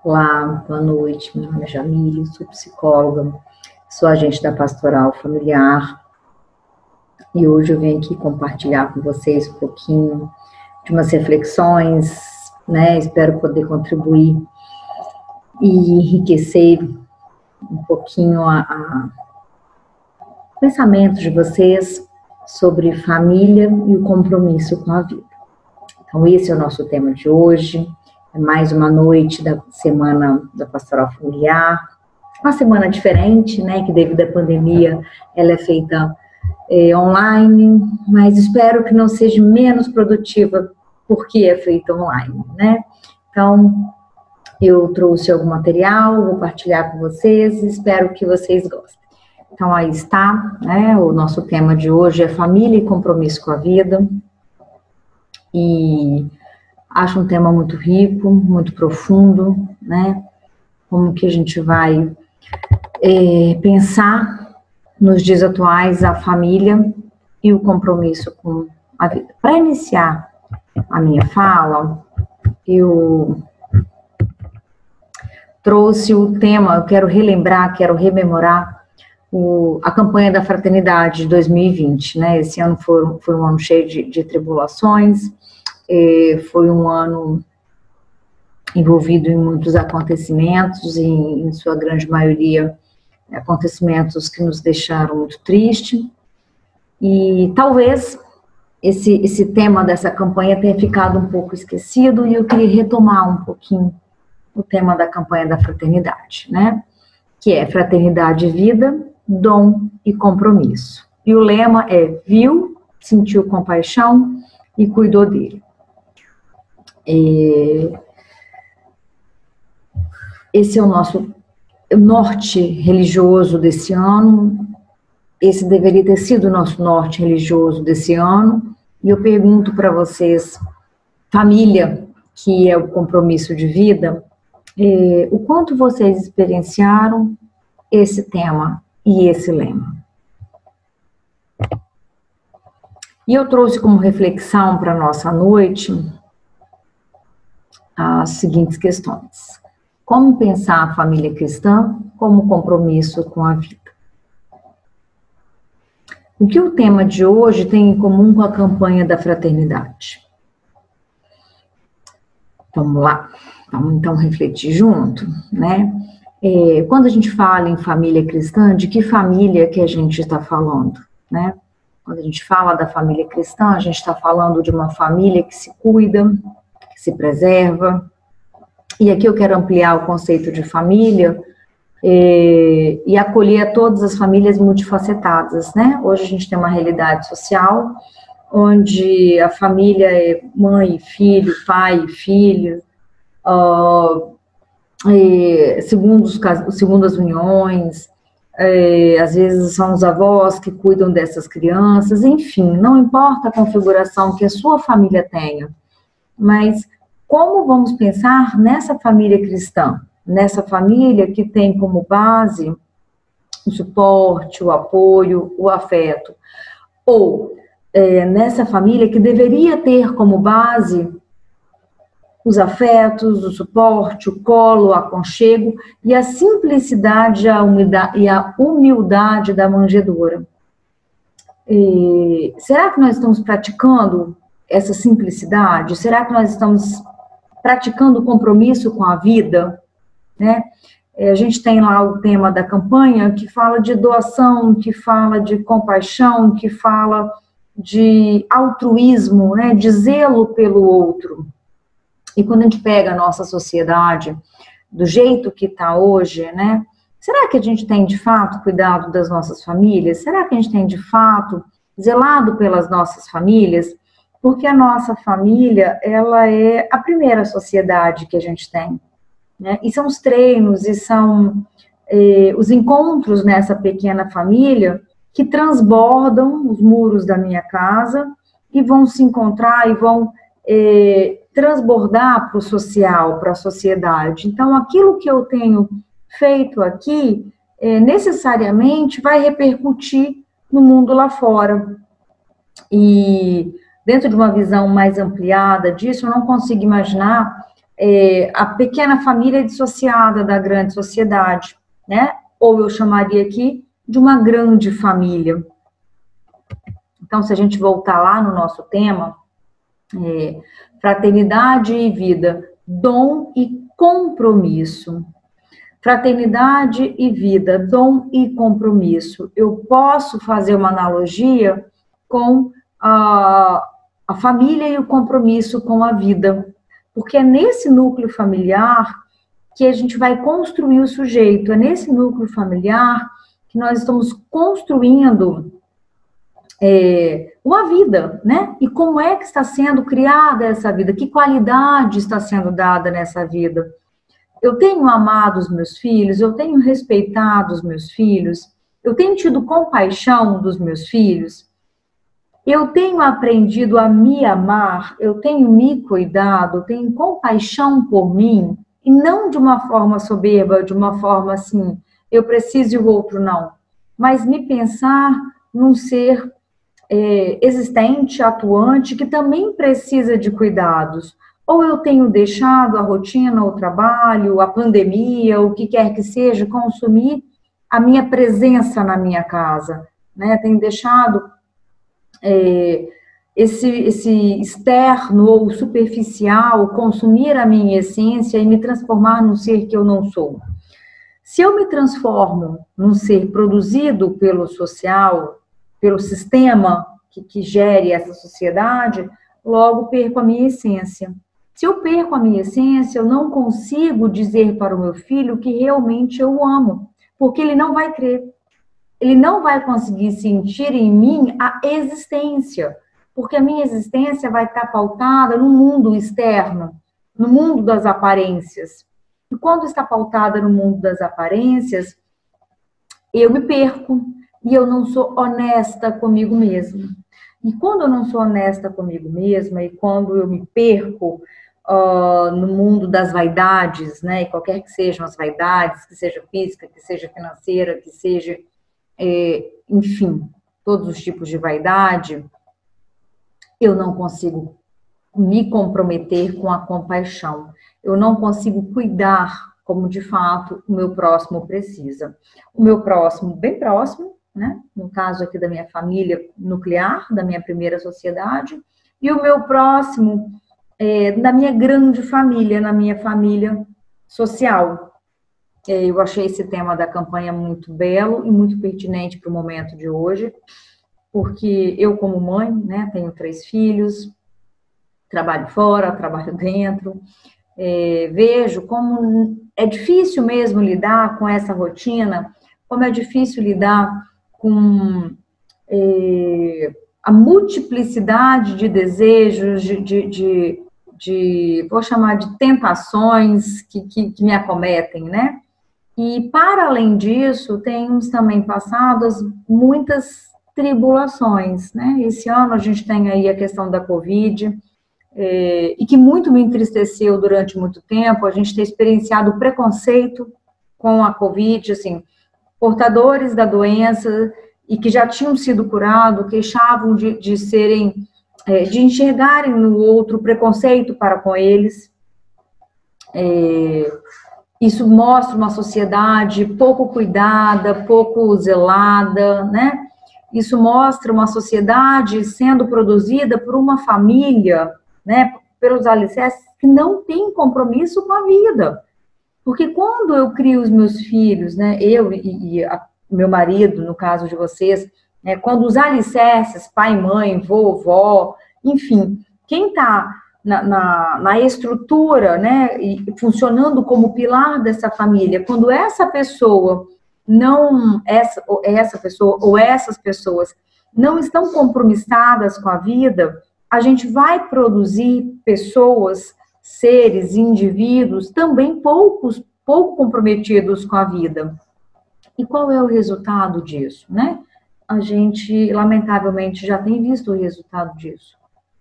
Olá, boa noite, meu nome é Jamile, sou psicóloga, sou agente da Pastoral Familiar e hoje eu venho aqui compartilhar com vocês um pouquinho de umas reflexões, né? Espero poder contribuir e enriquecer um pouquinho o pensamento de vocês sobre família e o compromisso com a vida. Então, esse é o nosso tema de hoje. É mais uma noite da semana da Pastoral Familiar. Uma semana diferente, né? Que devido à pandemia, ela é feita online, mas espero que não seja menos produtiva porque é feita online, né? Então, eu trouxe algum material, vou partilhar com vocês, espero que vocês gostem. Então, aí está, né? O nosso tema de hoje é família e compromisso com a vida. E acho um tema muito rico, muito profundo, né? Como que a gente vai pensar nos dias atuais a família e o compromisso com a vida. Para iniciar a minha fala, eu trouxe o tema, eu quero relembrar, quero rememorar a campanha da Fraternidade de 2020, né? Esse ano foi um ano cheio de tribulações, foi um ano envolvido em muitos acontecimentos, e em sua grande maioria, acontecimentos que nos deixaram muito tristes, e talvez esse tema dessa campanha tenha ficado um pouco esquecido, e eu queria retomar um pouquinho o tema da campanha da fraternidade, né? Que é fraternidade, vida, dom e compromisso. E o lema é: viu, sentiu compaixão e cuidou dele. Esse é o nosso norte religioso desse ano. Esse deveria ter sido o nosso norte religioso desse ano. E eu pergunto para vocês, família, que é o compromisso de vida, o quanto vocês experienciaram esse tema e esse lema. E eu trouxe como reflexão para a nossa noite as seguintes questões. Como pensar a família cristã como compromisso com a vida? O que o tema de hoje tem em comum com a campanha da fraternidade? Vamos lá, vamos então refletir junto, né? Quando a gente fala em família cristã, de que família que a gente está falando, né? Quando a gente fala da família cristã, a gente está falando de uma família que se cuida, que se preserva. E aqui eu quero ampliar o conceito de família e acolher todas as famílias multifacetadas, né? Hoje a gente tem uma realidade social onde a família é mãe e filho, pai e filho, segundo as uniões, às vezes são os avós que cuidam dessas crianças, enfim, não importa a configuração que a sua família tenha, mas como vamos pensar nessa família cristã, nessa família que tem como base o suporte, o apoio, o afeto, ou nessa família que deveria ter como base os afetos, o suporte, o colo, o aconchego e a simplicidade e a humildade da manjedoura. Será que nós estamos praticando essa simplicidade? Será que nós estamos praticando o compromisso com a vida? Né? A gente tem lá o tema da campanha que fala de doação, que fala de compaixão, que fala de altruísmo, né? De zelo pelo outro. E quando a gente pega a nossa sociedade do jeito que está hoje, né? Será que a gente tem, de fato, cuidado das nossas famílias? Será que a gente tem, de fato, zelado pelas nossas famílias? Porque a nossa família, ela é a primeira sociedade que a gente tem, né? E são os treinos, e são os encontros nessa pequena família que transbordam os muros da minha casa e vão se encontrar e vão transbordar para o social, para a sociedade. Então, aquilo que eu tenho feito aqui, necessariamente vai repercutir no mundo lá fora. E dentro de uma visão mais ampliada disso, eu não consigo imaginar a pequena família dissociada da grande sociedade, né? Ou eu chamaria aqui de uma grande família. Então, se a gente voltar lá no nosso tema, fraternidade e vida, dom e compromisso. Fraternidade e vida, dom e compromisso. Eu posso fazer uma analogia com a família e o compromisso com a vida, porque é nesse núcleo familiar que a gente vai construir o sujeito, é nesse núcleo familiar que nós estamos construindo uma vida, né? E como é que está sendo criada essa vida? Que qualidade está sendo dada nessa vida? Eu tenho amado os meus filhos, eu tenho respeitado os meus filhos, eu tenho tido compaixão dos meus filhos, eu tenho aprendido a me amar, eu tenho me cuidado, eu tenho compaixão por mim, e não de uma forma soberba, de uma forma assim, eu preciso e o outro não, mas me pensar num ser existente, atuante, que também precisa de cuidados. Ou eu tenho deixado a rotina, o trabalho, a pandemia, o que quer que seja, consumir a minha presença na minha casa, né? Tenho deixado esse externo ou superficial consumir a minha essência e me transformar num ser que eu não sou. Se eu me transformo num ser produzido pelo social, pelo sistema que gere essa sociedade, logo perco a minha essência. Se eu perco a minha essência, eu não consigo dizer para o meu filho que realmente eu o amo, porque ele não vai crer. Ele não vai conseguir sentir em mim a existência, porque a minha existência vai estar pautada no mundo externo, no mundo das aparências. E quando está pautada no mundo das aparências, eu me perco e eu não sou honesta comigo mesma. E quando eu não sou honesta comigo mesma e quando eu me perco no mundo das vaidades, né, e qualquer que sejam as vaidades, que seja física, que seja financeira, que seja, enfim, todos os tipos de vaidade, eu não consigo me comprometer com a compaixão. Eu não consigo cuidar como, de fato, o meu próximo precisa. O meu próximo, bem próximo, né, no caso aqui da minha família nuclear, da minha primeira sociedade, e o meu próximo da minha grande família, na minha família social. Eu achei esse tema da campanha muito belo e muito pertinente para o momento de hoje, porque eu, como mãe, né, tenho 3 filhos, trabalho fora, trabalho dentro, vejo como é difícil mesmo lidar com essa rotina, como é difícil lidar com a multiplicidade de desejos, vou chamar de tentações que me acometem, né? E, para além disso, temos também passado muitas tribulações, né? Esse ano a gente tem aí a questão da Covid, e que muito me entristeceu durante muito tempo, a gente ter experienciado o preconceito com a Covid, assim, portadores da doença e que já tinham sido curados, queixavam de serem, de enxergarem no outro preconceito para com eles. Isso mostra uma sociedade pouco cuidada, pouco zelada, né? Isso mostra uma sociedade sendo produzida por uma família, né, pelos alicerces, que não tem compromisso com a vida. Porque quando eu crio os meus filhos, né, eu e meu marido, no caso de vocês, né, quando os alicerces, pai, mãe, vovó, enfim, quem está na estrutura, né, e funcionando como pilar dessa família, quando essa pessoa essa pessoa ou essas pessoas não estão compromissadas com a vida, a gente vai produzir pessoas, seres, indivíduos também pouco comprometidos com a vida. E qual é o resultado disso, né? A gente, lamentavelmente, já tem visto o resultado disso.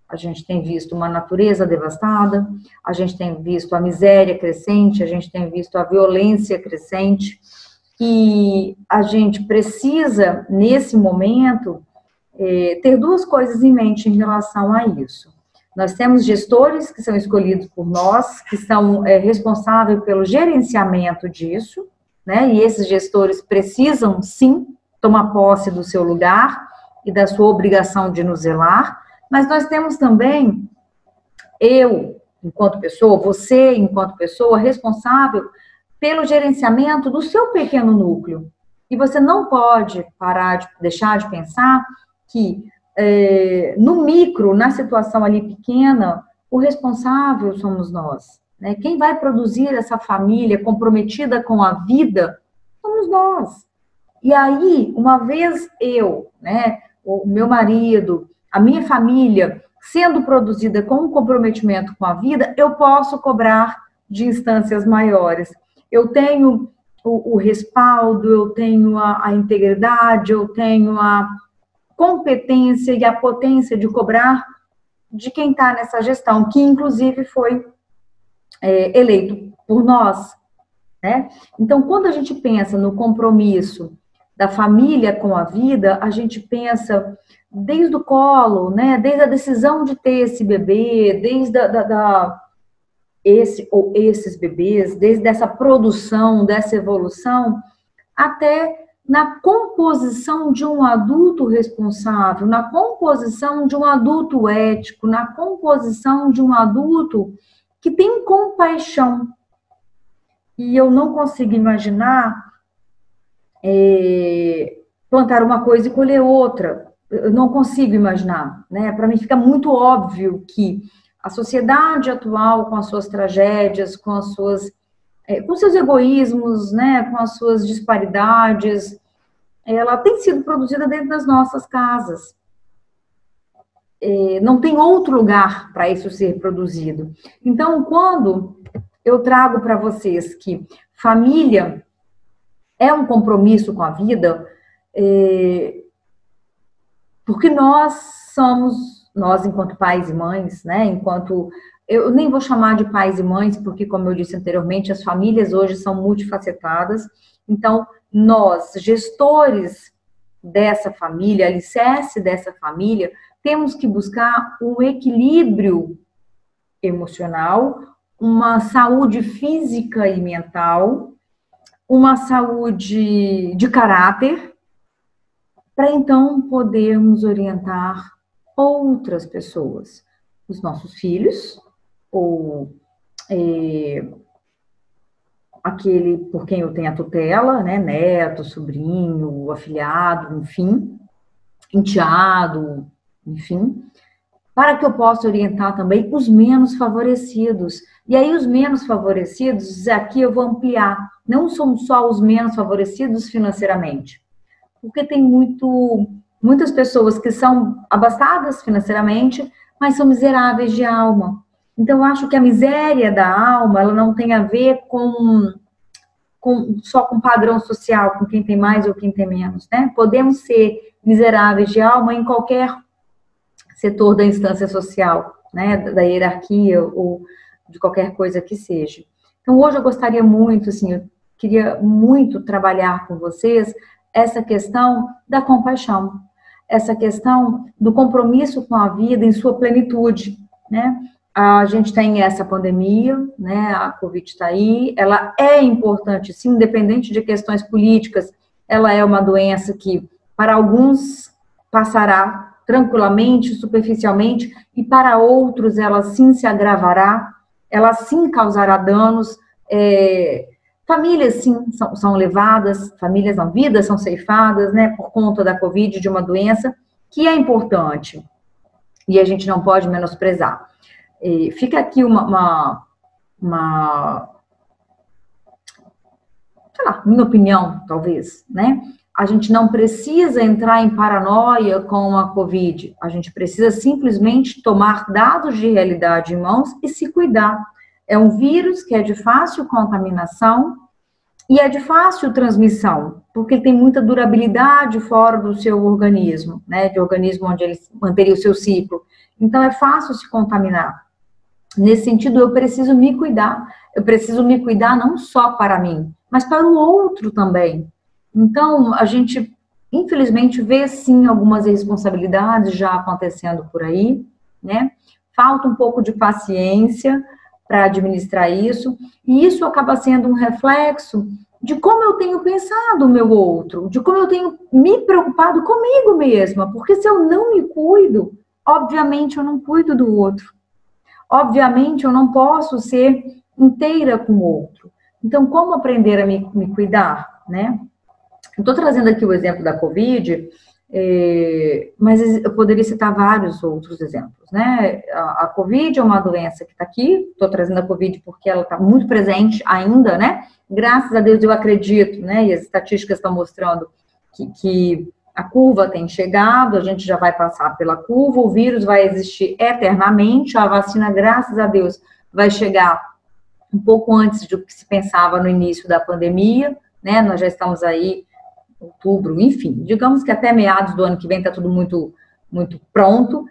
A gente tem visto uma natureza devastada, a gente tem visto a miséria crescente, a gente tem visto a violência crescente, e a gente precisa, nesse momento, ter 2 coisas em mente em relação a isso. Nós temos gestores que são escolhidos por nós, que são responsáveis pelo gerenciamento disso, né? E esses gestores precisam, sim, tomar posse do seu lugar e da sua obrigação de nos zelar, mas nós temos também, eu, enquanto pessoa, você, enquanto pessoa, responsável pelo gerenciamento do seu pequeno núcleo. E você não pode deixar de pensar que, no micro, na situação ali pequena, o responsável somos nós, né? Quem vai produzir essa família comprometida com a vida somos nós. E aí, uma vez eu, né, o meu marido, a minha família, sendo produzida com um comprometimento com a vida, eu posso cobrar de instâncias maiores. Eu tenho o respaldo, eu tenho a integridade, eu tenho a competência e a potência de cobrar de quem está nessa gestão, que inclusive foi eleito por nós, né? Então, quando a gente pensa no compromisso da família com a vida, a gente pensa desde o colo, né? Desde a decisão de ter esse bebê, desde esse ou esses bebês, desde essa produção, dessa evolução, até na composição de um adulto responsável, na composição de um adulto ético, na composição de um adulto que tem compaixão. E eu não consigo imaginar plantar uma coisa e colher outra. Eu não consigo imaginar, né? Para mim fica muito óbvio que a sociedade atual, com as suas tragédias, com seus egoísmos, né? Com as suas disparidades, ela tem sido produzida dentro das nossas casas. Não tem outro lugar para isso ser produzido. Então, quando eu trago para vocês que família é um compromisso com a vida, porque nós enquanto pais e mães, né, eu nem vou chamar de pais e mães, porque, como eu disse anteriormente, as famílias hoje são multifacetadas, então, nós, gestores dessa família, alicerce dessa família, temos que buscar um equilíbrio emocional, uma saúde física e mental, uma saúde de caráter, para então podermos orientar outras pessoas, os nossos filhos, ou aquele por quem eu tenho a tutela, né, neto, sobrinho, afilhado, enfim, enteado, enfim, para que eu possa orientar também os menos favorecidos. E aí os menos favorecidos, aqui eu vou ampliar, não são só os menos favorecidos financeiramente, porque tem muitas pessoas que são abastadas financeiramente, mas são miseráveis de alma. Então, eu acho que a miséria da alma, ela não tem a ver só com padrão social, com quem tem mais ou quem tem menos, né? Podemos ser miseráveis de alma em qualquer setor da instância social, né? Da hierarquia ou de qualquer coisa que seja. Então, hoje eu gostaria muito, assim, eu queria muito trabalhar com vocês essa questão da compaixão, essa questão do compromisso com a vida em sua plenitude, né? A gente tem essa pandemia, né? A Covid está aí, ela é importante, sim, independente de questões políticas, ela é uma doença que, para alguns, passará tranquilamente, superficialmente, e para outros, ela sim se agravará, ela sim causará danos, famílias, sim, são levadas, famílias não, vidas são ceifadas, né, por conta da Covid, de uma doença que é importante, e a gente não pode menosprezar. Fica aqui sei lá, minha opinião, talvez, né? A gente não precisa entrar em paranoia com a Covid, a gente precisa simplesmente tomar dados de realidade em mãos e se cuidar. É um vírus que é de fácil contaminação e é de fácil transmissão, porque ele tem muita durabilidade fora do seu organismo, né? De organismo onde ele manteria o seu ciclo. Então, é fácil se contaminar. Nesse sentido, eu preciso me cuidar. Eu preciso me cuidar não só para mim, mas para o outro também. Então, a gente, infelizmente, vê, sim, algumas irresponsabilidades já acontecendo por aí, né? falta um pouco de paciência para administrar isso, e isso acaba sendo um reflexo de como eu tenho pensado o meu outro, de como eu tenho me preocupado comigo mesma, porque se eu não me cuido, obviamente eu não cuido do outro. Obviamente eu não posso ser inteira com o outro. Então, como aprender a me cuidar, né? Eu estou trazendo aqui o exemplo da Covid, mas eu poderia citar vários outros exemplos, né? A Covid é uma doença que está aqui, estou trazendo a Covid porque ela está muito presente ainda, né? Graças a Deus eu acredito, né? E as estatísticas estão mostrando que a curva tem chegado, a gente já vai passar pela curva, o vírus vai existir eternamente, a vacina, graças a Deus, vai chegar um pouco antes do que se pensava no início da pandemia, né? Nós já estamos aí outubro, enfim, digamos que até meados do ano que vem está tudo muito, muito pronto,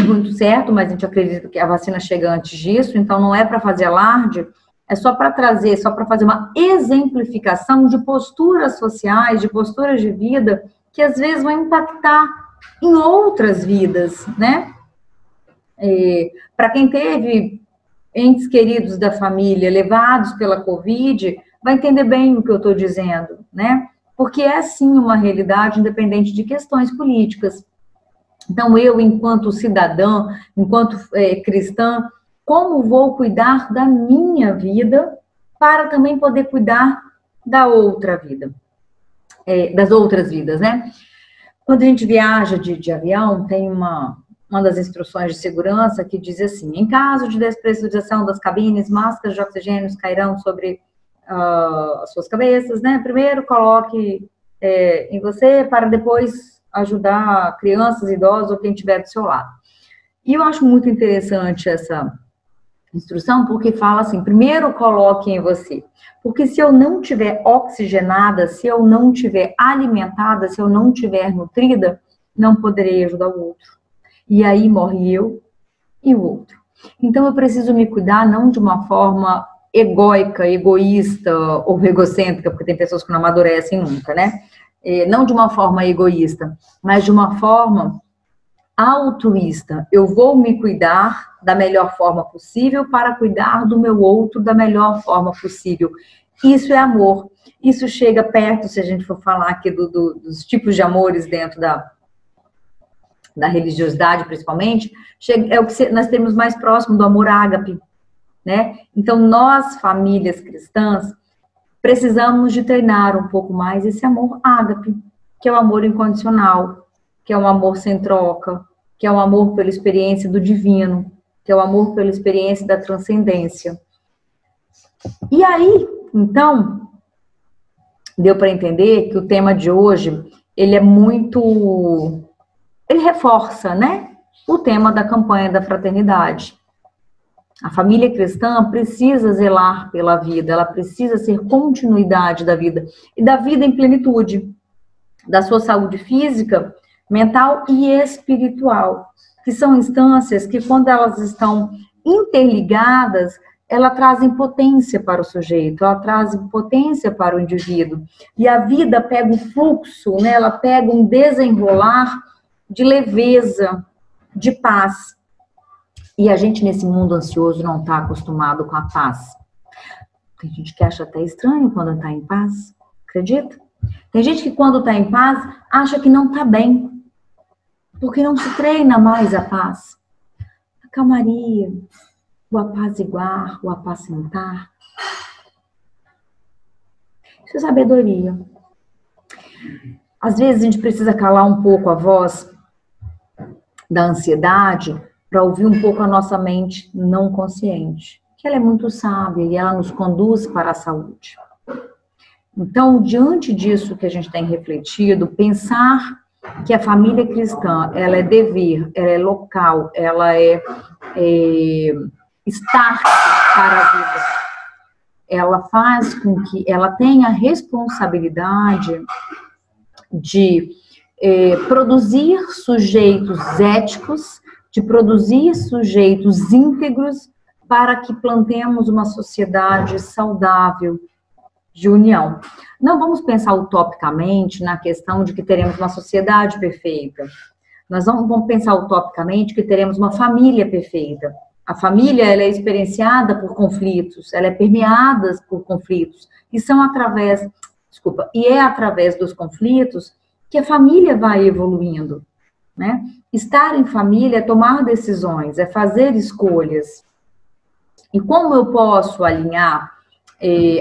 muito certo, mas a gente acredita que a vacina chega antes disso, então não é para fazer alarde, é só para trazer, só para fazer uma exemplificação de posturas sociais, de posturas de vida, que às vezes vão impactar em outras vidas, né? Para quem teve entes queridos da família levados pela Covid, vai entender bem o que eu estou dizendo, né? Porque é, sim, uma realidade independente de questões políticas. Então, eu, enquanto cidadã, enquanto cristã, como vou cuidar da minha vida para também poder cuidar da outra vida, das outras vidas, né? Quando a gente viaja de avião, tem uma das instruções de segurança que diz assim: em caso de despressurização das cabines, máscaras de oxigênio cairão sobre as suas cabeças, né? Primeiro coloque em você para depois ajudar crianças, idosos ou quem estiver do seu lado. E eu acho muito interessante essa instrução, porque fala assim, primeiro coloque em você. Porque se eu não tiver oxigenada, se eu não tiver alimentada, se eu não tiver nutrida, não poderei ajudar o outro. E aí morre eu e o outro. Então eu preciso me cuidar não de uma forma egóica, egoísta ou egocêntrica, porque tem pessoas que não amadurecem nunca, né? Não de uma forma egoísta, mas de uma forma altruísta. Eu vou me cuidar da melhor forma possível para cuidar do meu outro da melhor forma possível. Isso é amor. Isso chega perto, se a gente for falar aqui dos tipos de amores dentro da religiosidade, principalmente, é o que nós temos mais próximo do amor ágape, né? Então, nós, famílias cristãs, precisamos de treinar um pouco mais esse amor ágape, que é o amor incondicional, que é um amor sem troca, que é um amor pela experiência do divino, que é o amor pela experiência da transcendência. E aí, então, deu para entender que o tema de hoje, ele reforça, né, o tema da campanha da fraternidade. A família cristã precisa zelar pela vida, ela precisa ser continuidade da vida, e da vida em plenitude, da sua saúde física, mental e espiritual, que são instâncias que, quando elas estão interligadas, elas trazem potência para o sujeito, ela traz potência para o indivíduo, e a vida pega um fluxo, né, ela pega um desenrolar de leveza, de paz. E a gente, nesse mundo ansioso, não está acostumado com a paz. Tem gente que acha até estranho quando está em paz, acredita? Tem gente que, quando está em paz, acha que não está bem, porque não se treina mais a paz. A calmaria, o apaziguar, o apacentar. Isso é sabedoria. Às vezes, a gente precisa calar um pouco a voz da ansiedade para ouvir um pouco a nossa mente não consciente, que ela é muito sábia e ela nos conduz para a saúde. Então, diante disso que a gente tem refletido, pensar que a família cristã, ela é dever, ela é local, ela é estar para a vida. Ela faz com que ela tenha a responsabilidade de produzir sujeitos éticos, de produzir sujeitos íntegros para que plantemos uma sociedade saudável de união. Não vamos pensar utopicamente na questão de que teremos uma sociedade perfeita. Nós não vamos pensar utopicamente que teremos uma família perfeita. A família, ela é experienciada por conflitos, ela é permeada por conflitos, e é através dos conflitos que a família vai evoluindo, né? Estar em família é tomar decisões, é fazer escolhas. E como eu posso alinhar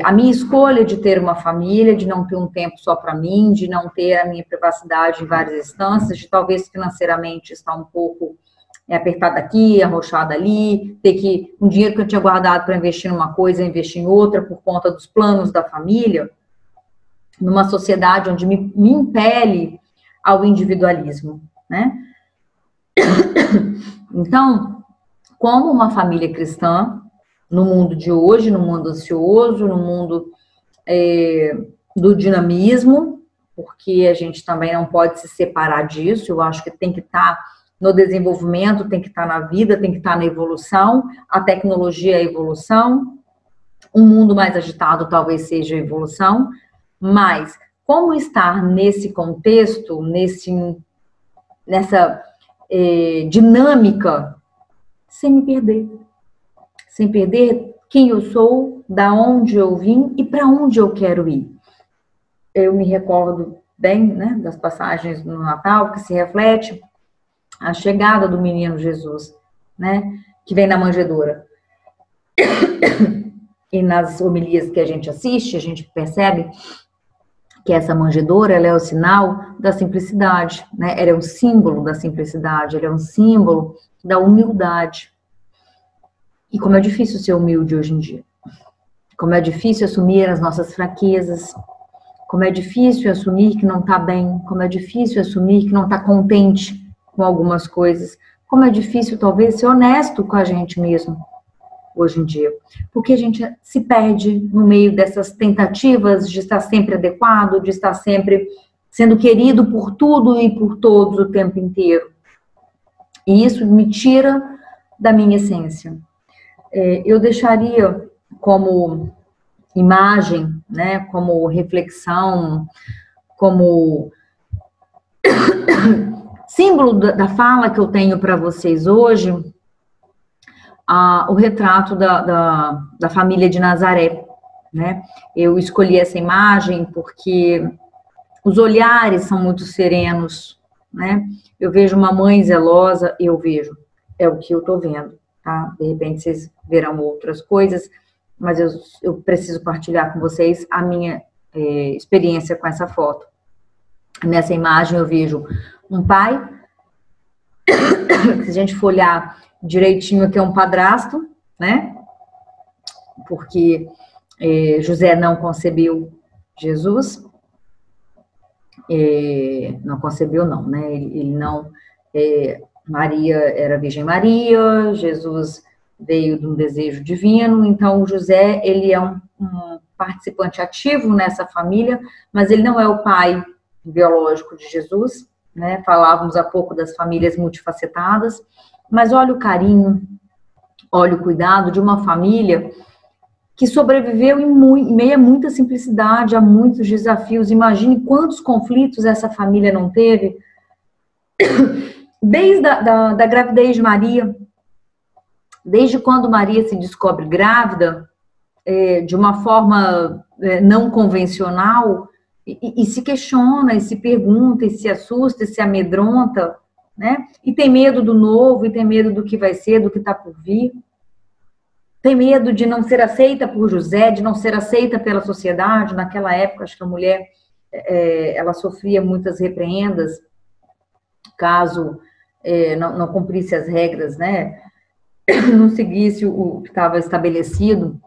a minha escolha de ter uma família, de não ter um tempo só para mim, de não ter a minha privacidade em várias instâncias, de talvez financeiramente estar um pouco apertada aqui, arrochada ali, ter que um dinheiro que eu tinha guardado para investir numa coisa, investir em outra por conta dos planos da família, numa sociedade onde me impele ao individualismo, né? Então, como uma família cristã, no mundo de hoje, no mundo ansioso, no mundo do dinamismo, porque a gente também não pode se separar disso, eu acho que tem que estar no desenvolvimento, tem que estar na vida, tem que estar na evolução, a tecnologia é a evolução, um mundo mais agitado talvez seja a evolução, mas como estar nesse contexto, nessa dinâmica, sem perder quem eu sou, da onde eu vim e para onde eu quero ir. Eu me recordo bem, né, das passagens no Natal, que se reflete a chegada do menino Jesus, né, que vem na manjedoura. E nas homilias que a gente assiste, a gente percebe que essa manjedoura, ela é o sinal da simplicidade, né? Ela é um símbolo da simplicidade, ela é um símbolo da humildade. E como é difícil ser humilde hoje em dia. Como é difícil assumir as nossas fraquezas. Como é difícil assumir que não está bem. Como é difícil assumir que não está contente com algumas coisas. Como é difícil, talvez, ser honesto com a gente mesmo hoje em dia. Porque a gente se perde no meio dessas tentativas de estar sempre adequado, de estar sempre sendo querido por tudo e por todos o tempo inteiro. E isso me tira da minha essência. Eu deixaria como imagem, né, como reflexão, como símbolo da fala que eu tenho para vocês hoje, o retrato da família de Nazaré, né? Eu escolhi essa imagem porque os olhares são muito serenos, né? Eu vejo uma mãe zelosa, é o que eu estou vendo, tá? De repente vocês verão outras coisas, mas eu preciso partilhar com vocês a minha experiência com essa foto. Nessa imagem eu vejo um pai, se a gente for olhar direitinho aqui é um padrasto, né? Porque José não concebeu Jesus, não concebeu não, né? Ele não, Maria era Virgem Maria, Jesus veio de um desejo divino, então José, ele é um participante ativo nessa família, mas ele não é o pai biológico de Jesus, né? Falávamos há pouco das famílias multifacetadas, mas olha o carinho, olha o cuidado de uma família que sobreviveu em meio a muita simplicidade, a muitos desafios. Imagine quantos conflitos essa família não teve, desde da gravidez de Maria, desde quando Maria se descobre grávida, de uma forma não convencional, e se questiona, e se pergunta, e se assusta, e se amedronta, né? E tem medo do novo, e tem medo do que vai ser, do que está por vir. Tem medo de não ser aceita por José, de não ser aceita pela sociedade. Naquela época, acho que a mulher, ela sofria muitas repreendas, caso não cumprisse as regras, né? Não seguisse o que estava estabelecido.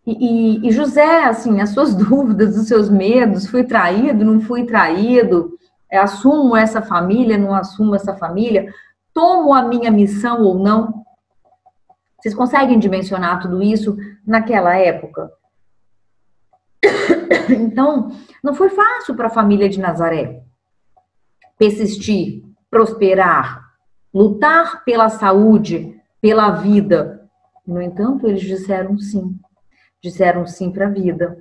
E José, assim, as suas dúvidas, os seus medos, fui traído, não fui traído, assumo essa família, não assumo essa família, tomo a minha missão ou não. Vocês conseguem dimensionar tudo isso naquela época? Então, não foi fácil para a família de Nazaré persistir, prosperar, lutar pela saúde, pela vida. No entanto, eles disseram sim. Disseram sim para a vida.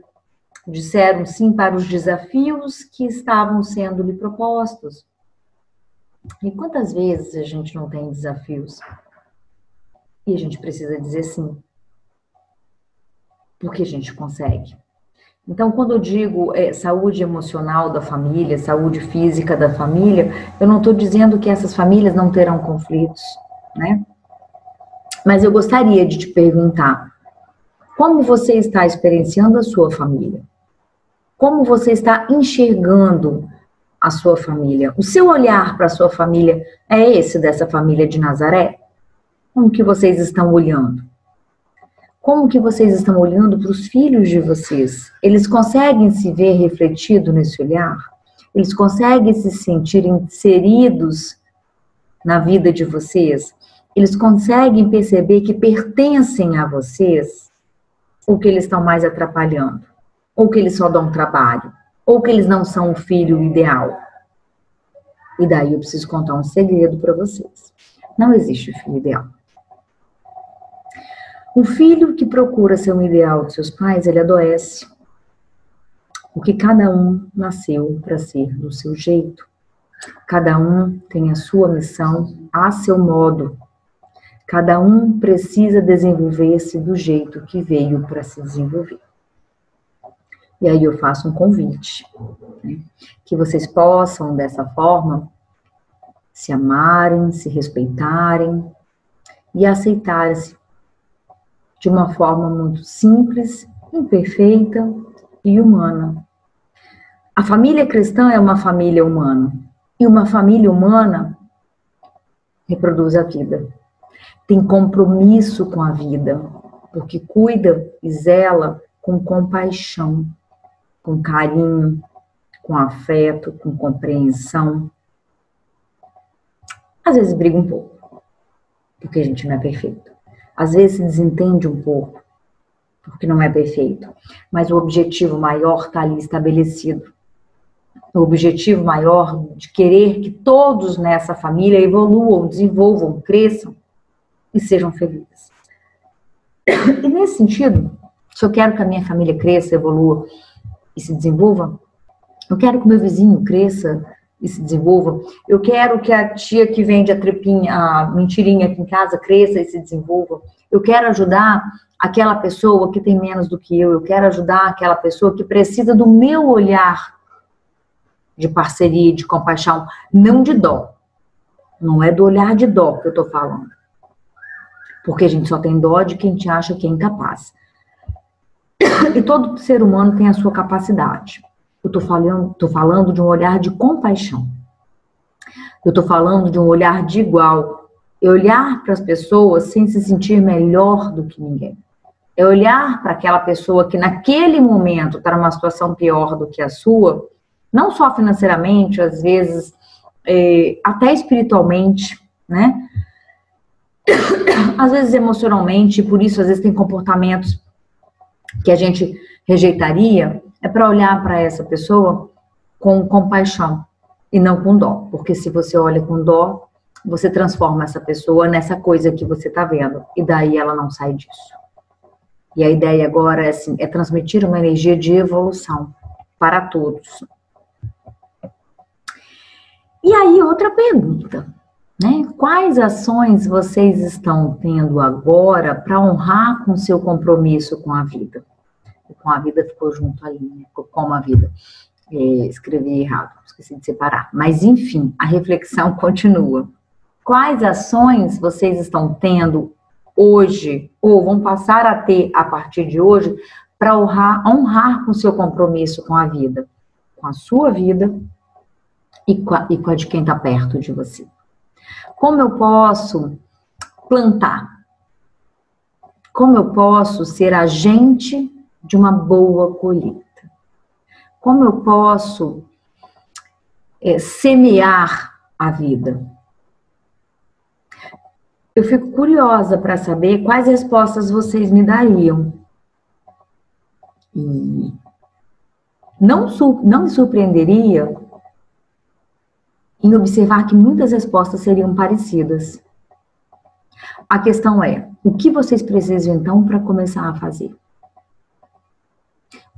Disseram sim para os desafios que estavam sendo lhe propostos. E quantas vezes a gente não tem desafios e a gente precisa dizer sim, porque a gente consegue. Então, quando eu digo saúde emocional da família, saúde física da família, eu não estou dizendo que essas famílias não terão conflitos, né? Mas eu gostaria de te perguntar, como você está experienciando a sua família? Como você está enxergando a sua família? O seu olhar para a sua família é esse dessa família de Nazaré? Como que vocês estão olhando? Como que vocês estão olhando para os filhos de vocês? Eles conseguem se ver refletido nesse olhar? Eles conseguem se sentir inseridos na vida de vocês? Eles conseguem perceber que pertencem a vocês? Ou que eles estão mais atrapalhando? Ou que eles só dão trabalho? Ou que eles não são o filho ideal? E daí eu preciso contar um segredo para vocês. Não existe filho ideal. O filho que procura ser um ideal de seus pais, ele adoece. Porque cada um nasceu para ser do seu jeito. Cada um tem a sua missão a seu modo. Cada um precisa desenvolver-se do jeito que veio para se desenvolver. E aí eu faço um convite, né? Que vocês possam, dessa forma, se amarem, se respeitarem e aceitarem-se de uma forma muito simples, imperfeita e humana. A família cristã é uma família humana. E uma família humana reproduz a vida. Tem compromisso com a vida, porque cuida e zela com compaixão, com carinho, com afeto, com compreensão. Às vezes briga um pouco, porque a gente não é perfeito. Às vezes se desentende um pouco, porque não é perfeito. Mas o objetivo maior está ali estabelecido. O objetivo maior de querer que todos nessa família evoluam, desenvolvam, cresçam e sejam felizes. E nesse sentido, se eu quero que a minha família cresça, evolua e se desenvolva, eu quero que o meu vizinho cresça e se desenvolva, eu quero que a tia que vende a mentirinha aqui em casa cresça e se desenvolva, eu quero ajudar aquela pessoa que tem menos do que eu quero ajudar aquela pessoa que precisa do meu olhar de parceria, de compaixão, não de dó. Não é do olhar de dó que eu tô falando. Porque a gente só tem dó de quem te acha que é incapaz. E todo ser humano tem a sua capacidade. Eu tô falando de um olhar de compaixão. Eu tô falando de um olhar de igual. É olhar para as pessoas sem se sentir melhor do que ninguém. É olhar para aquela pessoa que naquele momento está numa situação pior do que a sua, não só financeiramente, às vezes até espiritualmente, né? Às vezes emocionalmente, por isso às vezes tem comportamentos que a gente rejeitaria, é para olhar para essa pessoa com compaixão e não com dó, porque se você olha com dó, você transforma essa pessoa nessa coisa que você está vendo, e daí ela não sai disso. E a ideia agora é transmitir uma energia de evolução para todos. E aí, outra pergunta, né? Quais ações vocês estão tendo agora para honrar com seu compromisso com a vida? Com a vida ficou junto ali, né? Com a vida. Escrevi errado, esqueci de separar. Mas, enfim, a reflexão continua. Quais ações vocês estão tendo hoje, ou vão passar a ter a partir de hoje, para honrar com seu compromisso com a vida? Com a sua vida e com a de quem está perto de você. Como eu posso plantar? Como eu posso ser agente de uma boa colheita? Como eu posso semear a vida? Eu fico curiosa para saber quais respostas vocês me dariam. E não me surpreenderia em observar que muitas respostas seriam parecidas. A questão é, o que vocês precisam então para começar a fazer?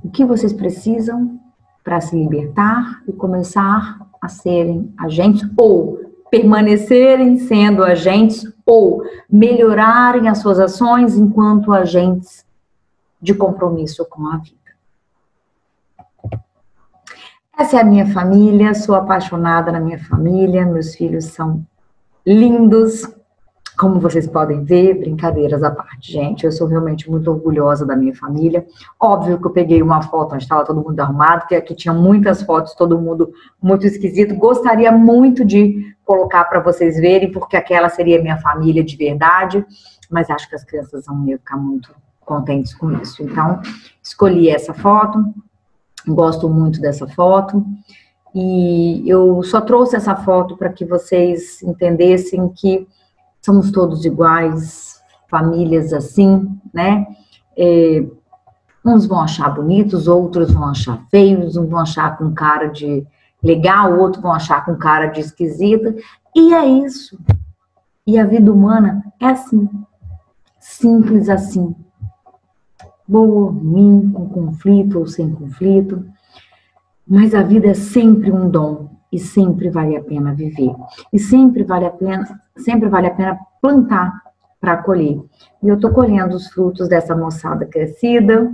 O que vocês precisam para se libertar e começar a serem agentes ou permanecerem sendo agentes ou melhorarem as suas ações enquanto agentes de compromisso com a vida. Essa é a minha família, sou apaixonada na minha família, meus filhos são lindos, como vocês podem ver, brincadeiras à parte, gente, eu sou realmente muito orgulhosa da minha família. Óbvio que eu peguei uma foto onde estava todo mundo arrumado, porque aqui tinha muitas fotos, todo mundo muito esquisito, gostaria muito de colocar para vocês verem, porque aquela seria minha família de verdade, mas acho que as crianças vão ficar muito contentes com isso. Então, escolhi essa foto, gosto muito dessa foto, e eu só trouxe essa foto para que vocês entendessem que somos todos iguais, famílias assim, né? Uns vão achar bonitos, outros vão achar feios, uns vão achar com cara de legal, outros vão achar com cara de esquisita, e é isso. E a vida humana é assim, simples assim. Boa ou ruim, com conflito ou sem conflito, mas a vida é sempre um dom e sempre vale a pena viver. E sempre vale a pena plantar para colher. E eu estou colhendo os frutos dessa moçada crescida.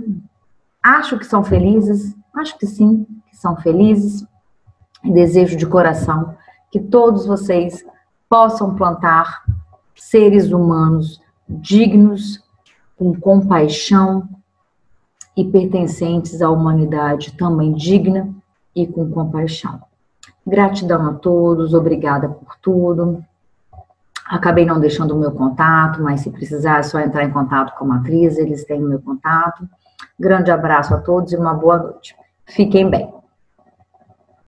Acho que são felizes, acho que sim, que são felizes. E desejo de coração que todos vocês possam plantar seres humanos dignos, com compaixão, e pertencentes à humanidade também digna e com compaixão. Gratidão a todos, obrigada por tudo. Acabei não deixando o meu contato, mas se precisar é só entrar em contato com a Matriz, eles têm o meu contato. Grande abraço a todos e uma boa noite. Fiquem bem.